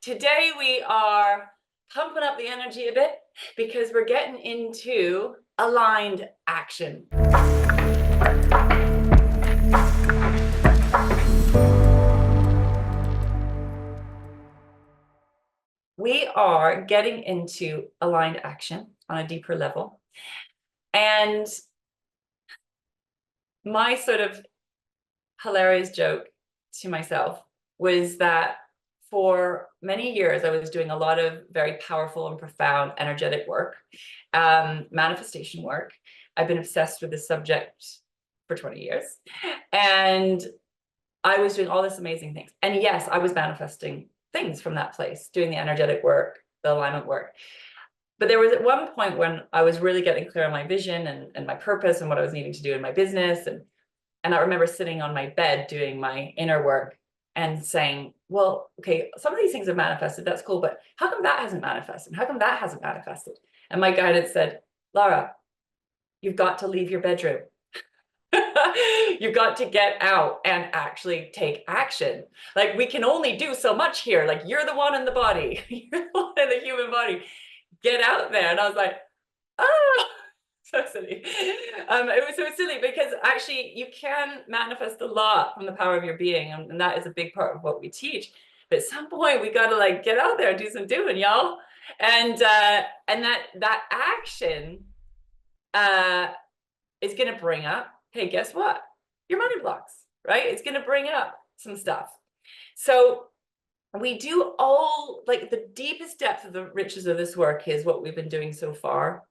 Today we are pumping up the energy a bit because we're getting into aligned action. We are getting into aligned action on a deeper level. And my sort of hilarious joke to myself was that for many years, I was doing a lot of very powerful and profound energetic work, manifestation work. I've been obsessed with this subject for 20 years. And I was doing all this amazing things. And yes, I was manifesting things from that place, doing the energetic work, the alignment work. But there was at one point when I was really getting clear on my vision and my purpose and what I was needing to do in my business. And I remember sitting on my bed doing my inner work and saying, well, okay, some of these things have manifested, that's cool, but how come that hasn't manifested? How come that hasn't manifested? And my guidance said, Lara, you've got to leave your bedroom. You've got to get out and actually take action. Like, we can only do so much here. Like, you're the one in the body. You're the one in the human body. Get out there. And I was like, oh, so silly. It was so silly because actually you can manifest a lot from the power of your being. And that is a big part of what we teach. But at some point we got to like get out there and do some doing, y'all. And that action is going to bring up, hey, guess what? Your money blocks, right? It's going to bring up some stuff. So we do all, like, the deepest depth of the riches of this work is what we've been doing so far.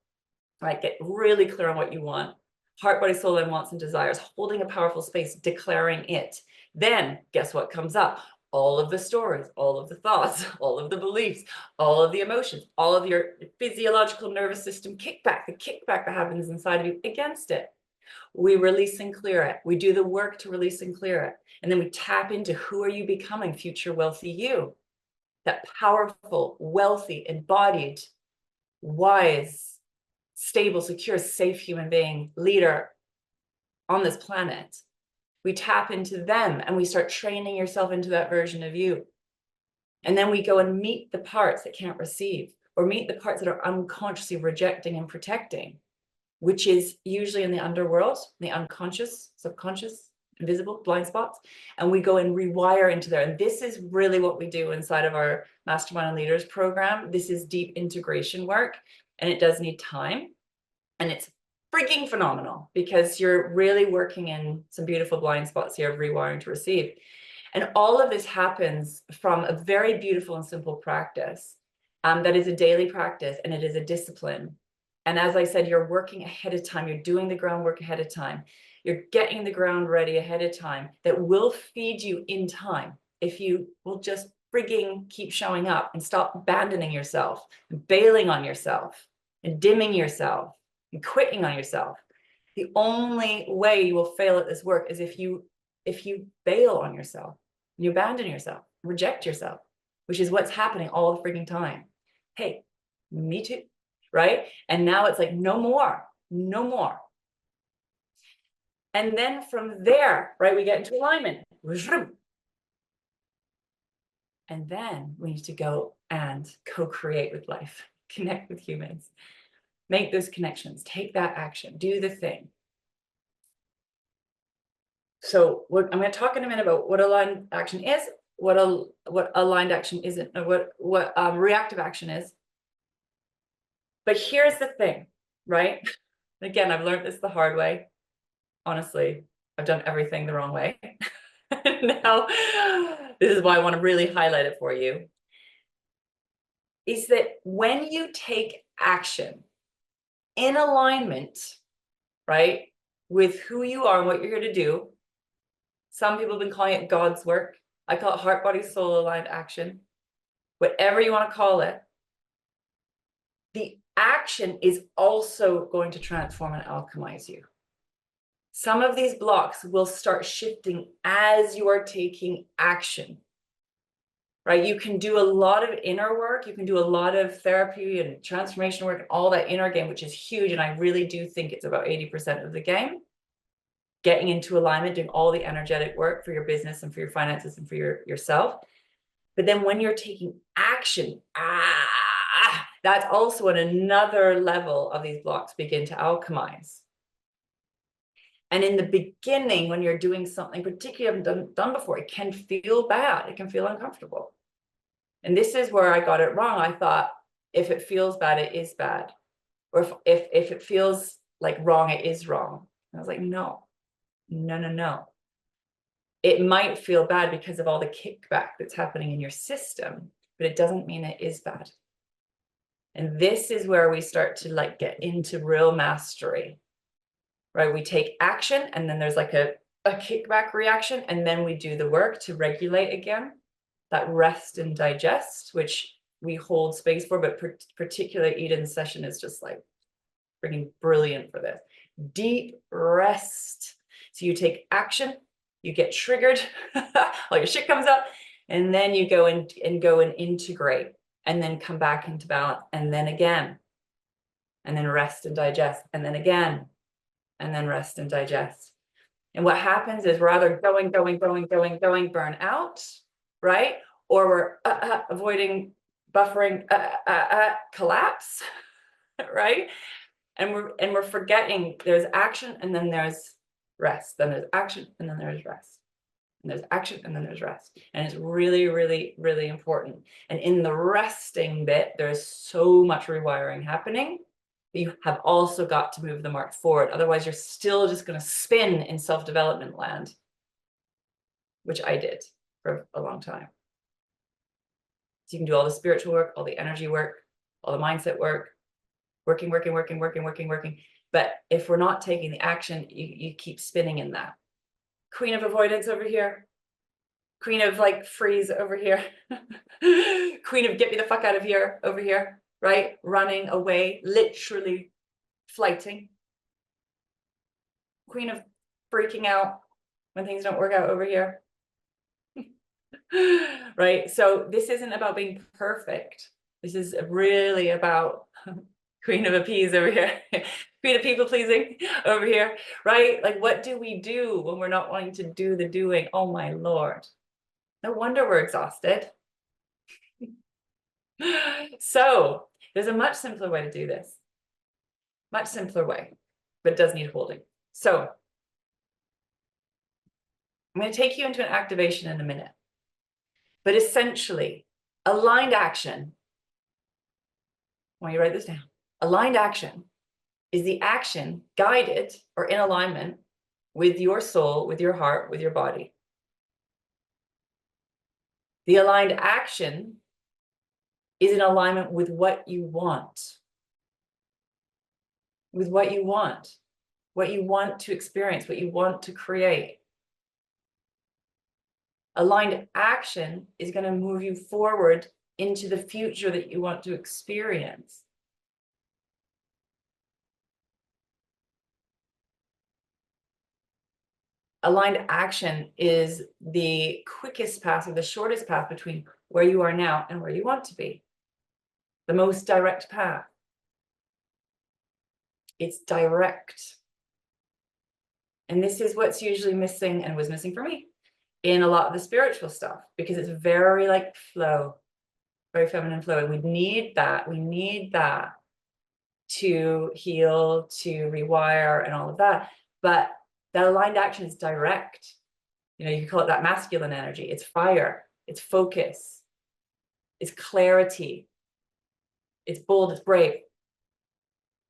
Right? Get really clear on what you want. Heart, body, soul, and wants and desires, holding a powerful space, declaring it. Then guess what comes up? All of the stories, all of the thoughts, all of the beliefs, all of the emotions, all of your physiological nervous system kickback, the kickback that happens inside of you against it. We release and clear it. We do the work to release and clear it. And then we tap into who are you becoming, future wealthy you. That powerful, wealthy, embodied, wise, stable, secure, safe human being, leader on this planet. We tap into them and we start training yourself into that version of you. And then we go and meet the parts that can't receive, or meet the parts that are unconsciously rejecting and protecting, which is usually in the underworld, the unconscious, subconscious, invisible, blind spots. And we go and rewire into there. And this is really what we do inside of our Mastermind and Leaders program. This is deep integration work, and it does need time. And it's freaking phenomenal because you're really working in some beautiful blind spots here of rewiring to receive. And all of this happens from a very beautiful and simple practice that is a daily practice, and it is a discipline. And as I said, you're working ahead of time. You're doing the groundwork ahead of time. You're getting the ground ready ahead of time that will feed you in time if you will just frigging keep showing up and stop abandoning yourself, and bailing on yourself, and dimming yourself, and quitting on yourself. The only way you will fail at this work is if you bail on yourself, and you abandon yourself, reject yourself, which is what's happening all the freaking time. Hey, me too. Right? And now it's like, no more, no more. And then from there, right, we get into alignment. And then we need to go and co-create with life, connect with humans, make those connections, take that action, do the thing. So I'm going to talk in a minute about what aligned action is, what aligned action isn't, or what reactive action is. But here's the thing, right? Again, I've learned this the hard way. Honestly, I've done everything the wrong way. Now, this is why I want to really highlight it for you. Is that when you take action in alignment, right, with who you are and what you're here to do, some people have been calling it God's work. I call it heart, body, soul aligned action. Whatever you want to call it. The action is also going to transform and alchemize you. Some of these blocks will start shifting as you are taking action, right? You can do a lot of inner work. You can do a lot of therapy and transformation work and all that inner game, which is huge. And I really do think it's about 80% of the game. Getting into alignment, doing all the energetic work for your business and for your finances and for yourself. But then when you're taking action, that's also at another level of these blocks begin to alchemize. And in the beginning, when you're doing something particularly you haven't done before, it can feel bad. It can feel uncomfortable. And this is where I got it wrong. I thought, if it feels bad, it is bad. Or if it feels like wrong, it is wrong. And I was like, no. It might feel bad because of all the kickback that's happening in your system, but it doesn't mean it is bad. And this is where we start to like get into real mastery, right? We take action and then there's like a kickback reaction, and then we do the work to regulate again, that rest and digest, which we hold space for, but particularly Eden's session is just like freaking brilliant for this. Deep rest. So you take action, you get triggered, all your shit comes up, and then you go and integrate, and then come back into balance, and then again, and then rest and digest, and then again, and then rest and digest. And what happens is we're either going, burn out, right? Or we're avoiding, buffering, collapse, right? And we're forgetting there's action and then there's rest. Then there's action and then there's rest. And there's action and then there's rest. And it's really, really, really important. And in the resting bit, there's so much rewiring happening. You have also got to move the mark forward. Otherwise, you're still just going to spin in self-development land, which I did for a long time. So you can do all the spiritual work, all the energy work, all the mindset work, working. But if we're not taking the action, you keep spinning in that. Queen of avoidance over here. Queen of like freeze over here. Queen of get me the fuck out of here over here. Right? Running away, literally flighting. Queen of freaking out when things don't work out over here. Right? So this isn't about being perfect. This is really about Queen of appease over here. Queen of people pleasing over here. Right? Like, what do we do when we're not wanting to do the doing? Oh my Lord. No wonder we're exhausted. So there's a much simpler way to do this. Much simpler way, but it does need holding. So I'm going to take you into an activation in a minute. But essentially, aligned action, I want you to write this down. Aligned action is the action guided or in alignment with your soul, with your heart, with your body. The aligned action is in alignment with what you want. With what you want to experience, what you want to create. Aligned action is going to move you forward into the future that you want to experience. Aligned action is the quickest path or the shortest path between where you are now and where you want to be. The most direct path. It's direct. And this is what's usually missing and was missing for me in a lot of the spiritual stuff, because it's very like flow, very feminine flow. And we need that to heal, to rewire and all of that. But that aligned action is direct. You know, you can call it that masculine energy. It's fire, it's focus, it's clarity, it's bold, it's brave.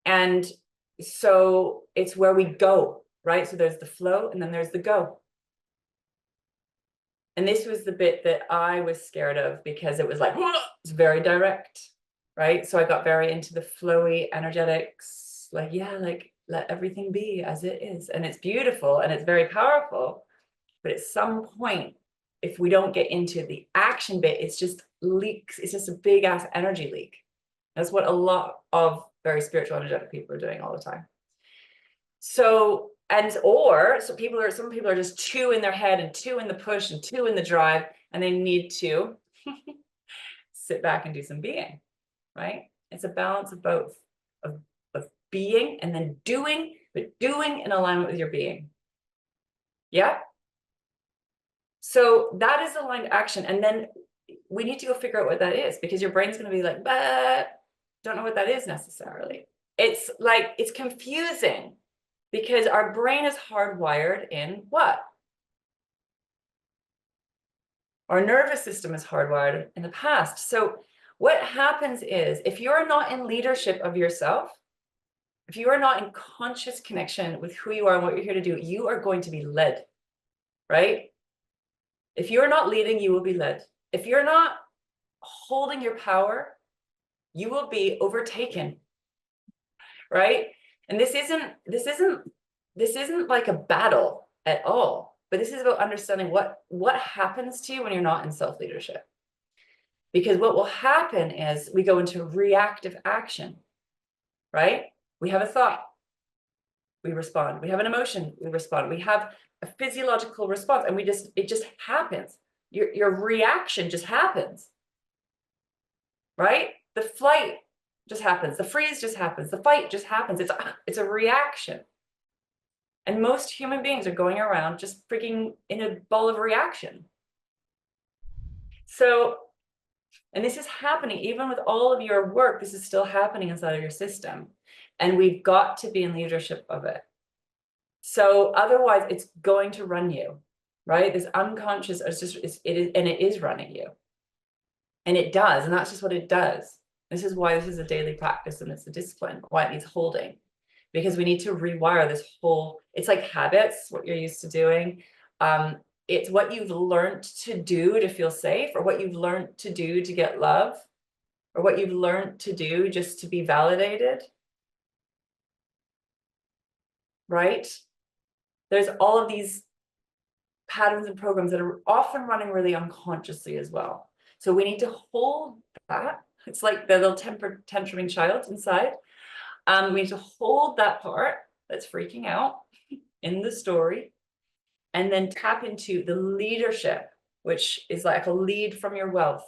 And so it's where we go, right? So there's the flow and then there's the go. And this was the bit that I was scared of, because it was like, it's very direct, right? So I got very into the flowy energetics, like, yeah, like let everything be as it is. And it's beautiful and it's very powerful. But at some point, if we don't get into the action bit, it's just leaks. It's just a big ass energy leak. That's what a lot of very spiritual energetic people are doing all the time. So, some people are just two in their head and two in the push and two in the drive, and they need to sit back and do some being, right? It's a balance of both, of being and then doing, but doing in alignment with your being. Yeah. So that is aligned action. And then we need to go figure out what that is, because your brain's going to be like, but don't know what that is necessarily. It's like, it's confusing because our brain is hardwired in what? Our nervous system is hardwired in the past. So what happens is, if you're not in leadership of yourself, if you are not in conscious connection with who you are and what you're here to do, you are going to be led, right? If you're not leading, you will be led. If you're not holding your power, you will be overtaken, right? And this isn't like a battle at all, but this is about understanding what happens to you when you're not in self-leadership. Because what will happen is we go into reactive action, right? We have a thought, we respond. We have an emotion, we respond. We have a physiological response, and it just happens. Your reaction just happens, right? The flight just happens. The freeze just happens. The fight just happens. It's a reaction. And most human beings are going around just freaking in a ball of reaction. So, and this is happening, even with all of your work, this is still happening inside of your system. And we've got to be in leadership of it. So otherwise it's going to run you, right? This unconscious it is running you. And it does, and that's just what it does. This is why this is a daily practice, and it's a discipline, why it needs holding. Because we need to rewire this whole, it's like habits, what you're used to doing. It's what you've learned to do to feel safe, or what you've learned to do to get love, or what you've learned to do just to be validated, right? There's all of these patterns and programs that are often running really unconsciously as well. So we need to hold that. It's like the little tantruming child inside. We need to hold that part that's freaking out in the story, and then tap into the leadership, which is like a lead from your wealth,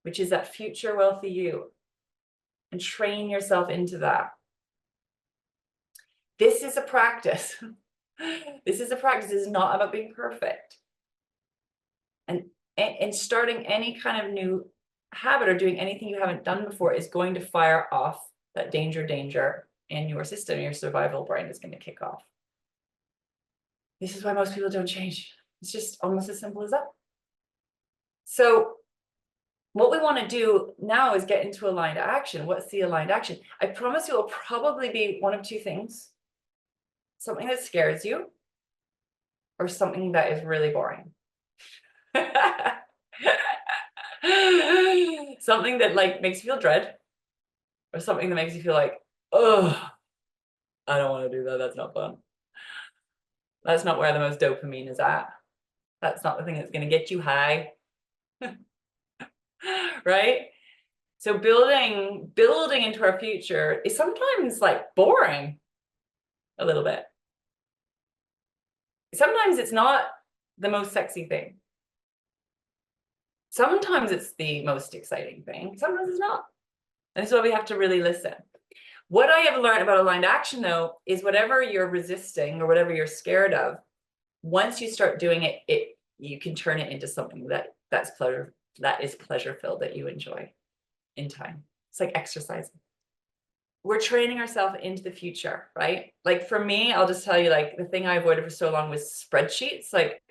which is that future wealthy you, and train yourself into that. This is a practice. This is a practice. This is not about being perfect. And starting any kind of new habit or doing anything you haven't done before is going to fire off that danger in your system. Your survival brain is going to kick off. This is why most people don't change. It's just almost as simple as that. So what we want to do now is get into aligned action. What's the aligned action? I promise you it will probably be one of two things. Something that scares you, or something that is really boring. Something that like makes you feel dread, or something that makes you feel like, oh, I don't want to do that. That's not fun. That's not where the most dopamine is at. That's not the thing that's going to get you high. Right? So building into our future is sometimes like boring a little bit. Sometimes it's not the most sexy thing. Sometimes it's the most exciting thing. Sometimes it's not. And so we have to really listen. What I have learned about aligned action, though, is whatever you're resisting or whatever you're scared of, once you start doing it, you can turn it into something that is pleasure filled, that you enjoy in time. It's like exercising. We're training ourselves into the future, right? Like for me, I'll just tell you, like the thing I avoided for so long was spreadsheets. Like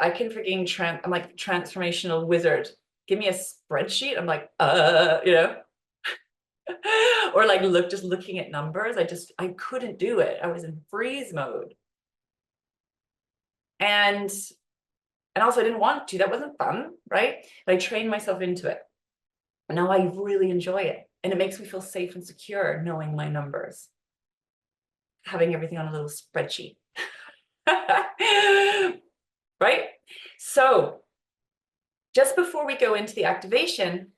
I can freaking I'm like transformational wizard. Give me a spreadsheet. I'm like, you know, or like just looking at numbers. I couldn't do it. I was in freeze mode. And also I didn't want to, that wasn't fun, right? But I trained myself into it. And now I really enjoy it. And it makes me feel safe and secure knowing my numbers, having everything on a little spreadsheet. Right? So just before we go into the activation,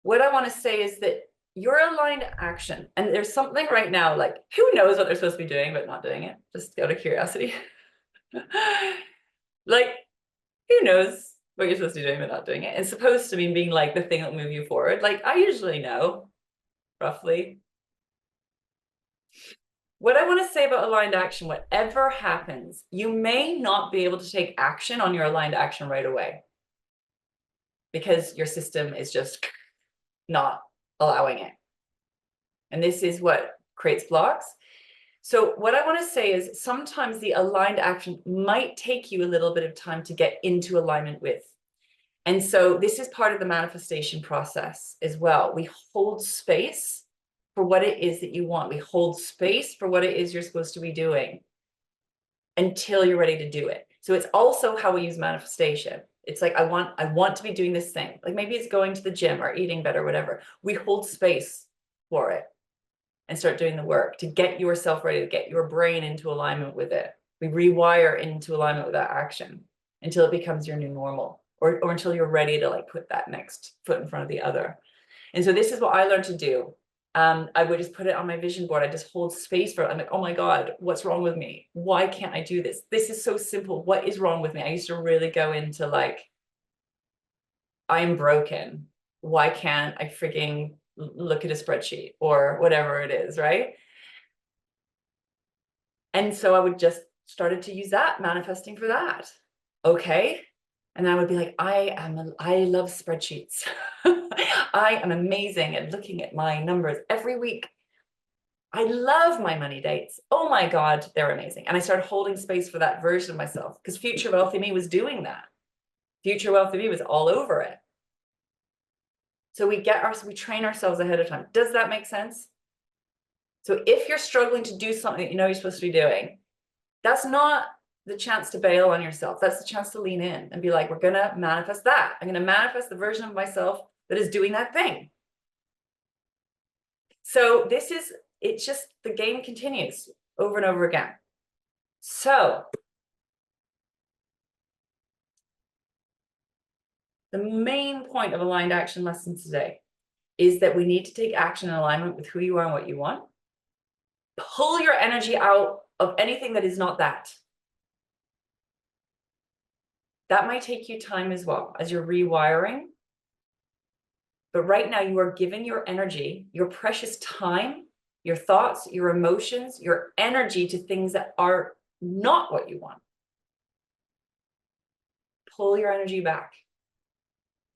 what I want to say is that your aligned action, and there's something right now, like who knows what they're supposed to be doing, but not doing it, just out of curiosity. Like, who knows what you're supposed to be doing, but not doing it? It's supposed to be being like the thing that will move you forward. Like, I usually know, roughly. What I want to say about aligned action, whatever happens, you may not be able to take action on your aligned action right away. because your system is just not allowing it. And this is what creates blocks. So what I want to say is sometimes the aligned action might take you a little bit of time to get into alignment with. And so this is part of the manifestation process as well. We hold space for what it is that you want. We hold space for what it is you're supposed to be doing until you're ready to do it. So it's also how we use manifestation. It's like, I want to be doing this thing. Like maybe it's going to the gym or eating better, whatever. We hold space for it and start doing the work to get yourself ready, to get your brain into alignment with it. We rewire into alignment with that action until it becomes your new normal, or until you're ready to like put that next foot in front of the other. And so this is what I learned to do. I would just put it on my vision board. I just hold space for it. I'm like, oh my God, what's wrong with me? Why can't I do this? This is so simple. What is wrong with me? I used to really go into like, I'm broken. Why can't I freaking look at a spreadsheet or whatever it is, right? And so I would just started to use that, manifesting for that. Okay. And I would be like, I love spreadsheets. I am amazing at looking at my numbers every week. I love my money dates. Oh my God, they're amazing. And I started holding space for that version of myself because Future Wealthy Me was doing that. Future Wealthy Me was all over it. So we train ourselves ahead of time. Does that make sense? So if you're struggling to do something that you know you're supposed to be doing, that's not the chance to bail on yourself. That's the chance to lean in and be like, we're going to manifest that. I'm going to manifest the version of myself that is doing that thing. So it's just the game continues over and over again. So the main point of aligned action lessons today is that we need to take action in alignment with who you are and what you want. Pull your energy out of anything that is not that. That might take you time as well as you're rewiring. But right now you are giving your energy, your precious time, your thoughts, your emotions, your energy to things that are not what you want. Pull your energy back.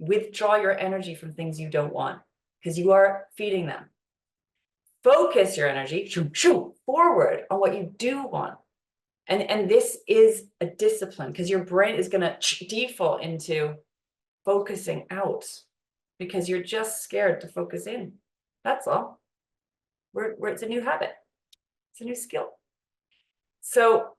Withdraw your energy from things you don't want because you are feeding them. Focus your energy forward on what you do want. And this is a discipline because your brain is going to default into focusing out because you're just scared to focus in. That's all. It's a new habit. It's a new skill. So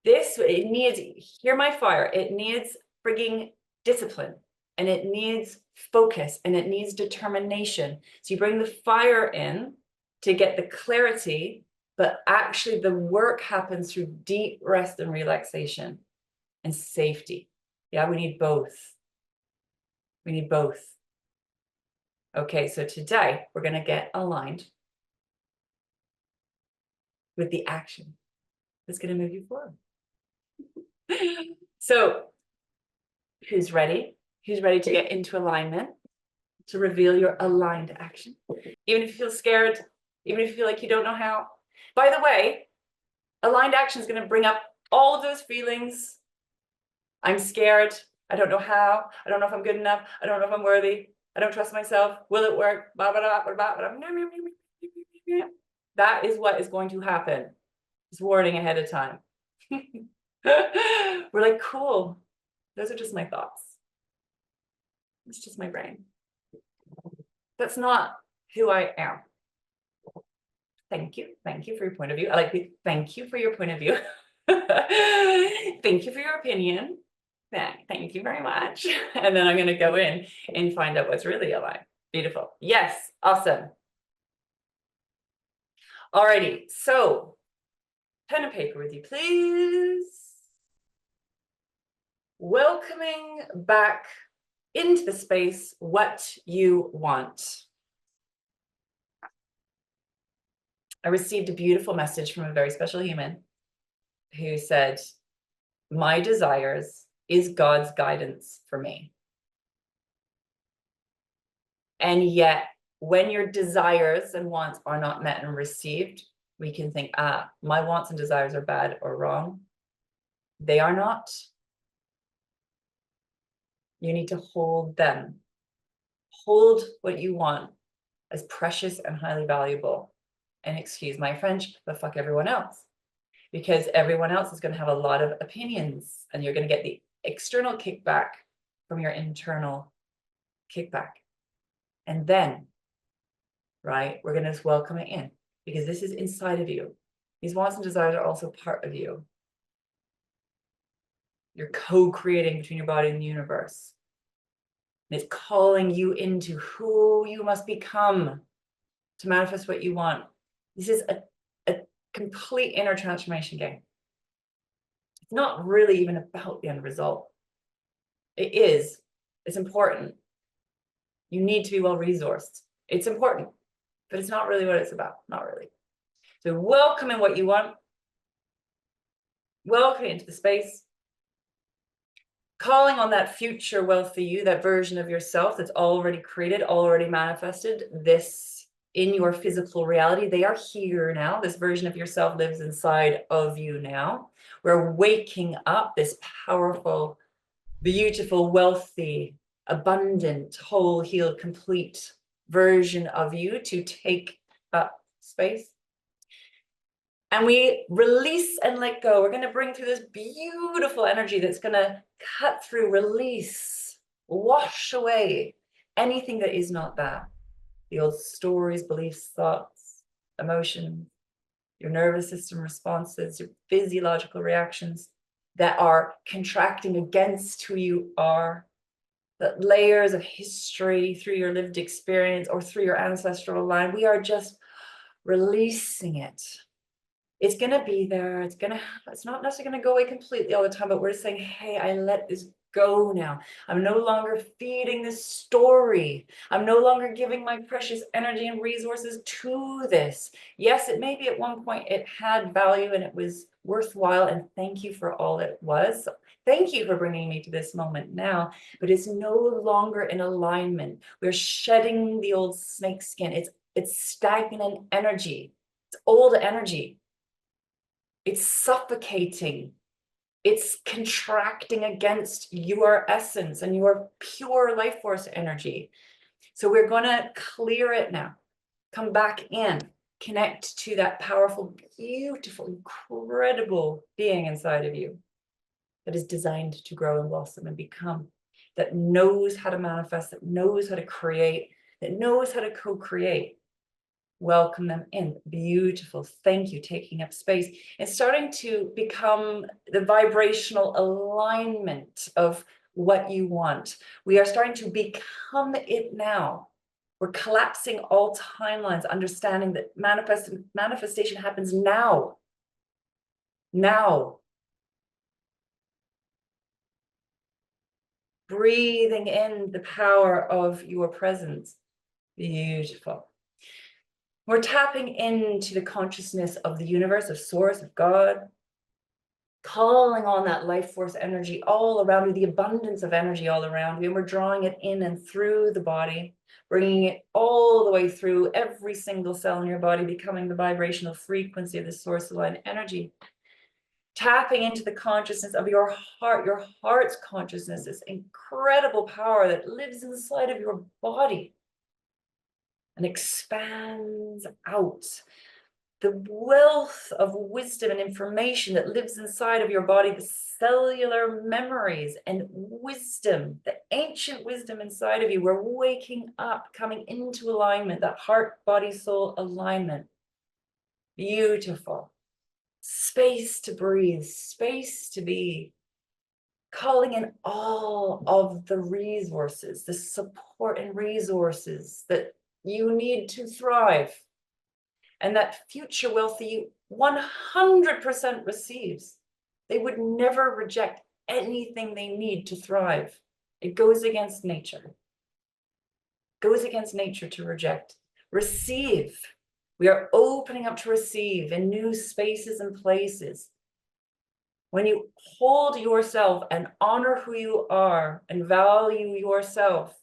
it needs, hear my fire. It needs frigging discipline and it needs focus and it needs determination. So you bring the fire in to get the clarity, but actually the work happens through deep rest and relaxation and safety. Yeah, we need both. We need both. Okay, so today we're going to get aligned with the action that's going to move you forward. So who's ready? Who's ready to get into alignment, to reveal your aligned action? Even if you feel scared, even if you feel like you don't know how. By the way, aligned action is going to bring up all of those feelings. I'm scared. I don't know how. I don't know if I'm good enough. I don't know if I'm worthy. I don't trust myself. Will it work? Blah, blah, blah, blah, blah, blah. That is what is going to happen. It's warning ahead of time. We're like, cool. Those are just my thoughts. It's just my brain. That's not who I am. Thank you. Thank you for your point of view. Thank you for your point of view. Thank you for your opinion. Thank you very much. And then I'm going to go in and find out what's really aligned. Beautiful. Yes. Awesome. Alrighty. So pen and paper with you, please. Welcoming back into the space what you want. I received a beautiful message from a very special human who said, my desires is God's guidance for me. And yet, when your desires and wants are not met and received, we can think, my wants and desires are bad or wrong. They are not. You need to hold them. Hold what you want as precious and highly valuable. And excuse my French, but fuck everyone else. Because everyone else is going to have a lot of opinions, and you're going to get the external kickback from your internal kickback. And then, right, we're going to welcome it in, because this is inside of you. These wants and desires are also part of you. You're co-creating between your body and the universe. And it's calling you into who you must become to manifest what you want. This is a complete inner transformation game. It's not really even about the end result. It is. It's important. You need to be well resourced. It's important, but it's not really what it's about. Not really. So welcome in what you want. Welcome into the space. Calling on that future wealthy you, that version of yourself that's already created, already manifested this in your physical reality. They are here now. This version of yourself lives inside of you now. We're waking up this powerful, beautiful, wealthy, abundant, whole, healed, complete version of you to take up space. And we release and let go. We're going to bring through this beautiful energy that's going to cut through, release, wash away anything that is not that. The old stories, beliefs, thoughts, emotions, your nervous system responses, your physiological reactions that are contracting against who you are, that layers of history through your lived experience or through your ancestral line. We are just releasing it. It's going to be there. It's not necessarily going to go away completely all the time, but we're just saying, hey, I let this go now. I'm no longer feeding this story. I'm no longer giving my precious energy and resources to this. Yes, it may be at one point it had value and it was worthwhile, and thank you for all it was. So thank you for bringing me to this moment now, but it's no longer in alignment. We're shedding the old snake skin. It's stagnant energy. It's old energy. It's suffocating. It's contracting against your essence and your pure life force energy. So we're going to clear it now. Come back in. Connect to that powerful, beautiful, incredible being inside of you that is designed to grow and blossom and become, that knows how to manifest, that knows how to create, that knows how to co-create. Welcome them in. Beautiful. Thank you. Taking up space. It's starting to become the vibrational alignment of what you want. We are starting to become it now. We're collapsing all timelines, understanding that manifestation happens now. Now. Breathing in the power of your presence. Beautiful. We're tapping into the consciousness of the universe, of source, of God, calling on that life force energy all around you, the abundance of energy all around you, and we're drawing it in and through the body, bringing it all the way through every single cell in your body, becoming the vibrational frequency of the source aligned energy. Tapping into the consciousness of your heart's consciousness, this incredible power that lives inside of your body and expands out. The wealth of wisdom and information that lives inside of your body, the cellular memories and wisdom, the ancient wisdom inside of you. We're waking up, coming into alignment, that heart, body, soul alignment. Beautiful. Space to breathe, space to be. Calling in all of the resources, the support and resources that you need to thrive. And that future wealthy 100% receives. They would never reject anything they need to thrive. It goes against nature. Goes against nature to reject. Receive. We are opening up to receive in new spaces and places. When you hold yourself and honor who you are and value yourself,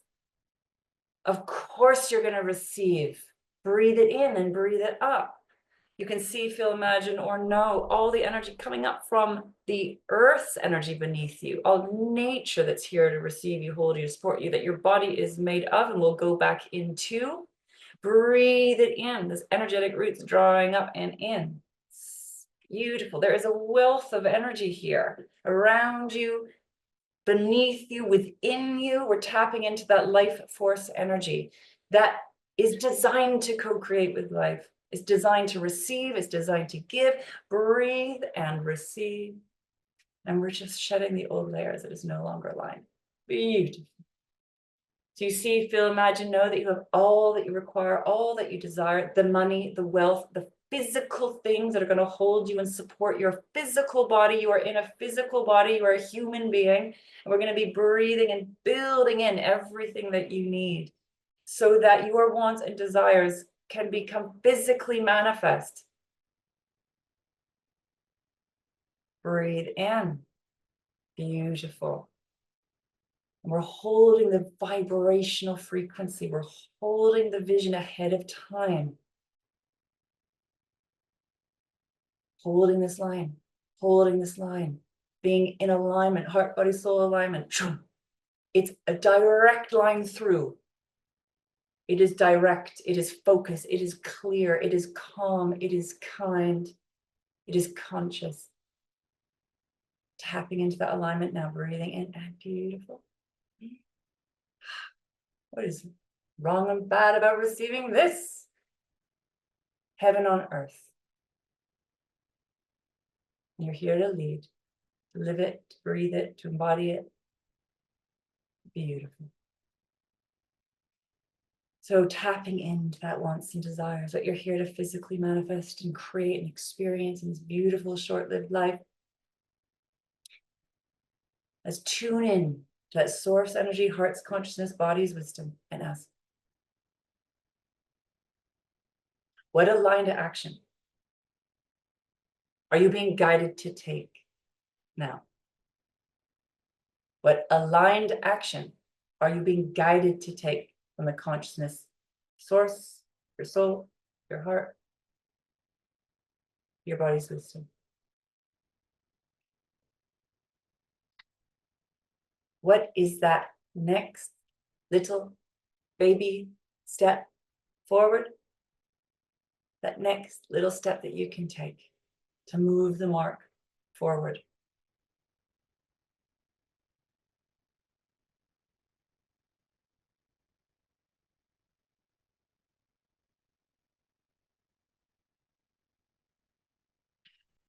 of course you're going to receive. Breathe it in and breathe it up. You can see, feel, imagine, or know all the energy coming up from the earth's energy beneath you, all nature that's here to receive you, hold you, support you, that your body is made of and will go back into. Breathe it in, this energetic roots drawing up and in. It's beautiful. There is a wealth of energy here around you, beneath you, within you. We're tapping into that life force energy that is designed to co-create with life. It's designed to receive, it's designed to give. Breathe and receive. And we're just shedding the old layers that is no longer aligned. Beautiful. So you see, feel, imagine, know that you have all that you require, all that you desire, the money, the wealth, the physical things that are going to hold you and support your physical body. You are in a physical body, you are a human being, and we're going to be breathing and building in everything that you need so that your wants and desires can become physically manifest. Breathe in. Beautiful. And we're holding the vibrational frequency. We're holding the vision ahead of time. Holding this line, being in alignment, heart, body, soul alignment. It's a direct line through. It is direct, it is focused, it is clear, it is calm, it is kind, it is conscious. Tapping into that alignment now, breathing in and beautiful. What is wrong and bad about receiving this? Heaven on earth. You're here to lead, to live it, to breathe it, to embody it. Beautiful. So tapping into that wants and desires, what you're here to physically manifest and create and experience in this beautiful short-lived life. Let's tune in to that source energy, heart's consciousness, body's wisdom, and ask, what aligned action are you being guided to take now? What aligned action are you being guided to take from the consciousness source, your soul, your heart, your body's wisdom? What is that next little baby step forward? That next little step that you can take to move the mark forward.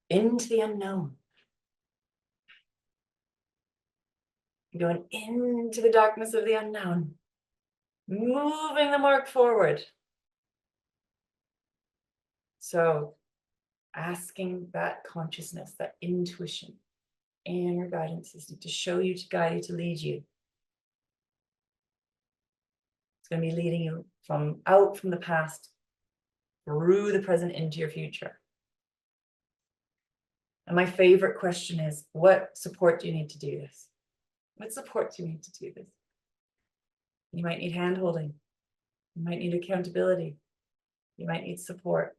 Into the unknown. Going into the darkness of the unknown. Moving the mark forward. So asking that consciousness, that intuition, inner guidance system to show you, to guide you, to lead you. It's going to be leading you from out from the past, through the present, into your future. And my favorite question is, what support do you need to do this? What support do you need to do this? You might need hand-holding. You might need accountability. You might need support.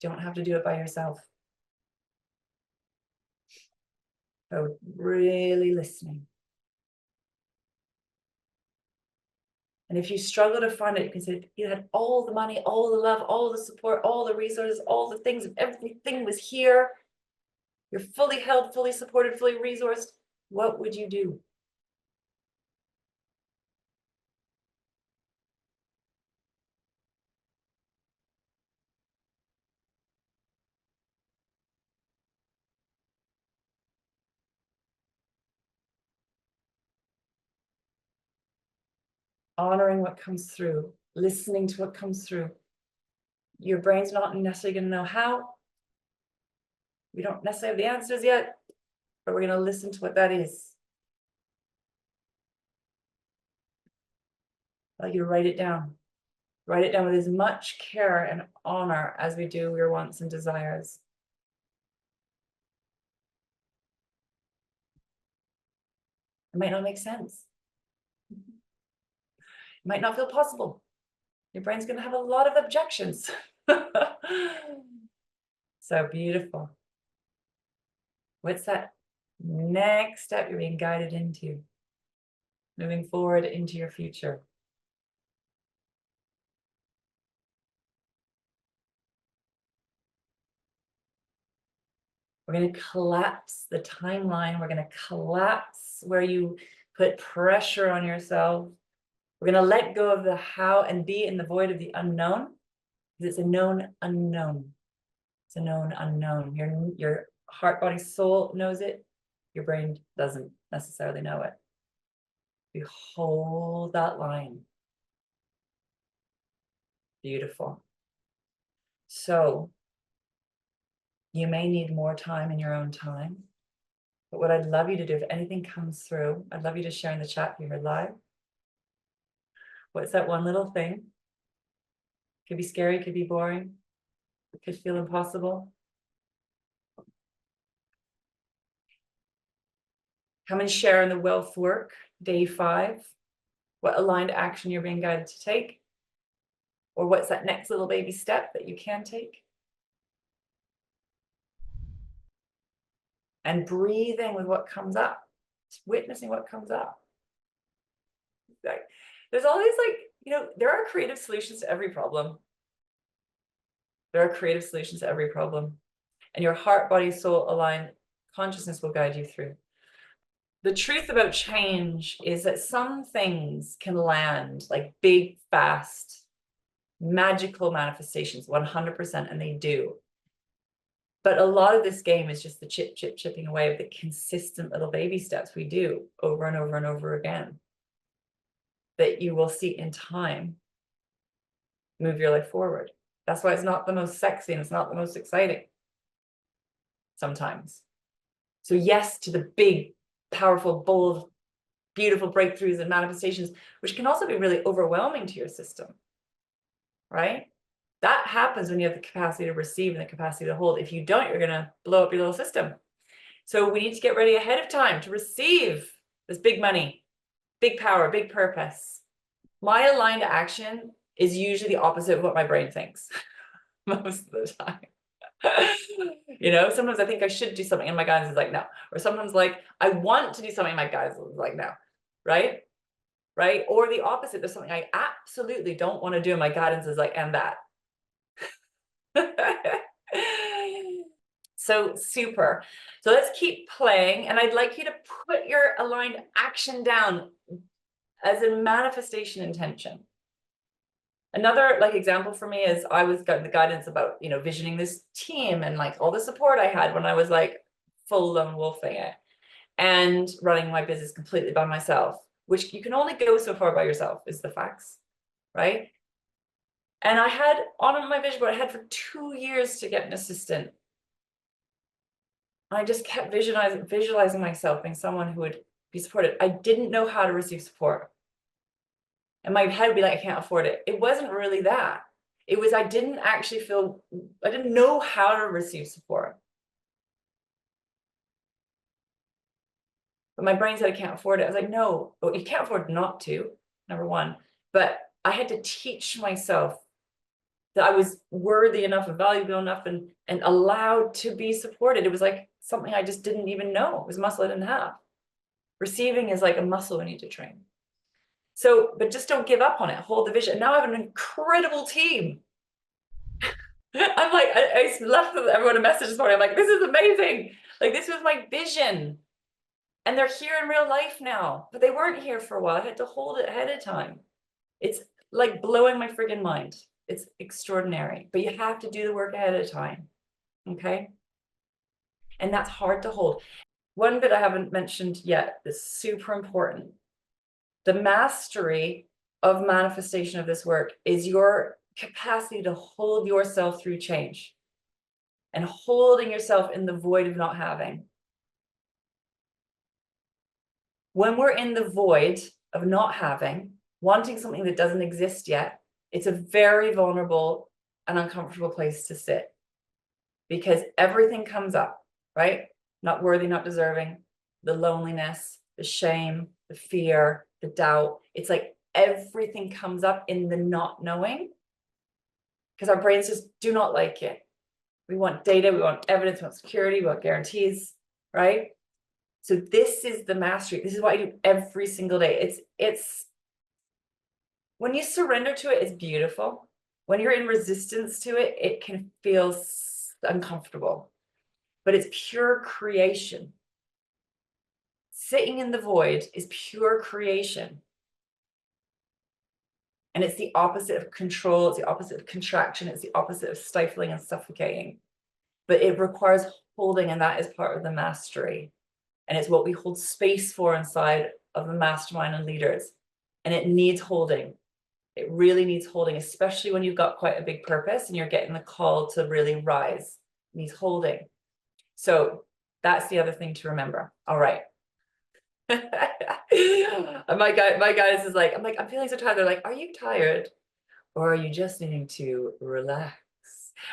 You don't have to do it by yourself. So really listening. And if you struggle to find it, you can say, you had all the money, all the love, all the support, all the resources, all the things, everything was here. You're fully held, fully supported, fully resourced. What would you do? Honoring what comes through, listening to what comes through. Your brain's not necessarily going to know how. We don't necessarily have the answers yet, but we're going to listen to what that is. Like you write it down. Write it down with as much care and honor as we do your wants and desires. It might not make sense. It might not feel possible. Your brain's going to have a lot of objections. So beautiful. What's that next step you're being guided into? Moving forward into your future. We're going to collapse the timeline. We're going to collapse where you put pressure on yourself. We're going to let go of the how and be in the void of the unknown, because it's a known unknown. It's a known unknown. Your heart, body, soul knows it. Your brain doesn't necessarily know it. You hold that line. Beautiful. So you may need more time in your own time. But what I'd love you to do, if anything comes through, I'd love you to share in the chat if you're live. What's that one little thing? Could be scary, could be boring, could feel impossible. Come and share in the wealth work, day 5, what aligned action you're being guided to take, or what's that next little baby step that you can take. And breathing with what comes up, witnessing what comes up. Like, there's all these, there are creative solutions to every problem. There are creative solutions to every problem. And your heart, body, soul aligned consciousness will guide you through. The truth about change is that some things can land like big, fast, magical manifestations, 100%, and they do. But a lot of this game is just the chipping away of the consistent little baby steps we do over and over and over again, that you will see in time move your life forward. That's why it's not the most sexy and it's not the most exciting sometimes. So yes to the big, powerful, bold, beautiful breakthroughs and manifestations, which can also be really overwhelming to your system, right? That happens when you have the capacity to receive and the capacity to hold. If you don't, you're going to blow up your little system. So we need to get ready ahead of time to receive this big money, big power, big purpose. My aligned action is usually the opposite of what my brain thinks most of the time. Sometimes I think I should do something and my guidance is like, no. Or sometimes I want to do something and my guidance is like, no. Right? Or the opposite, there's something I absolutely don't want to do and my guidance is like, and that. So super. So let's keep playing. And I'd like you to put your aligned action down as a manifestation intention. Another example for me is I was got the guidance about, visioning this team and all the support I had when I was full lone wolfing it and running my business completely by myself, which you can only go so far by yourself is the facts, right? And I had on my vision board, I had for 2 years to get an assistant. I just kept visualizing myself being someone who would be supported. I didn't know how to receive support. And my head would be like, I can't afford it. It wasn't really that. It was, I didn't know how to receive support. But my brain said, I can't afford it. I was like, no, you can't afford not to, number one. But I had to teach myself that I was worthy enough and valuable enough and allowed to be supported. It was something I just didn't even know. It was a muscle I didn't have. Receiving is like a muscle we need to train. So, but just don't give up on it. Hold the vision. Now I have an incredible team. I'm I left everyone a message this morning. I'm like, this is amazing. This was my vision. And they're here in real life now, but they weren't here for a while. I had to hold it ahead of time. It's blowing my friggin' mind. It's extraordinary, but you have to do the work ahead of time. Okay. And that's hard to hold. One bit I haven't mentioned yet is super important. The mastery of manifestation of this work is your capacity to hold yourself through change and holding yourself in the void of not having. When we're in the void of not having, wanting something that doesn't exist yet, it's a very vulnerable and uncomfortable place to sit because everything comes up, right? Not worthy, not deserving, the loneliness, the shame, the fear, the doubt. It's everything comes up in the not knowing, because our brains just do not like it. We want data, we want evidence, we want security, we want guarantees, right? So this is the mastery. This is what I do every single day. It's when you surrender to it, it's beautiful. When you're in resistance to it, it can feel uncomfortable, but it's pure creation. Sitting in the void is pure creation. And it's the opposite of control, it's the opposite of contraction, it's the opposite of stifling and suffocating. But it requires holding, and that is part of the mastery. And it's what we hold space for inside of the mastermind and leaders. And it needs holding. It really needs holding, especially when you've got quite a big purpose and you're getting the call to really rise. It needs holding. So that's the other thing to remember. All right. My guys is like, I'm feeling so tired. They're like, are you tired? Or are you just needing to relax?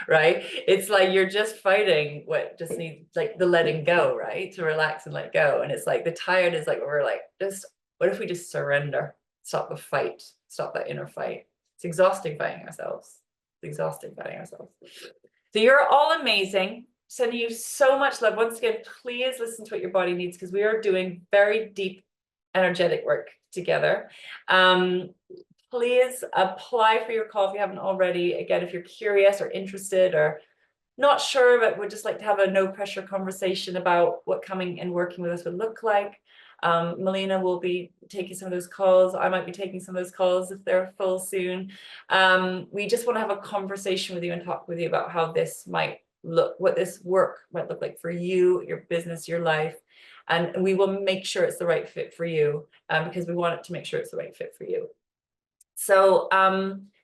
Right? It's like you're just fighting what just needs, like the letting go, right? To relax and let go. And it's like the tired is like, we're like, just what if we just surrender? Stop the fight, stop that inner fight. It's exhausting fighting ourselves. It's exhausting fighting ourselves. So you're all amazing. Sending you so much love. Once again, please listen to what your body needs, because we are doing very deep energetic work together. Please apply for your call if you haven't already. Again, if you're curious or interested or not sure, but would just like to have a no pressure conversation about what coming and working with us would look like. Melina will be taking some of those calls. I might be taking some of those calls if they're full soon. We just want to have a conversation with you and talk with you about how this might look, what this work might look like for you, your business, your life. And we will make sure it's the right fit for you, because we want it to make sure it's the right fit for you. So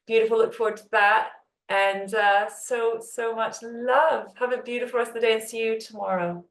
beautiful, look forward to that. And so much love. Have a beautiful rest of the day and see you tomorrow.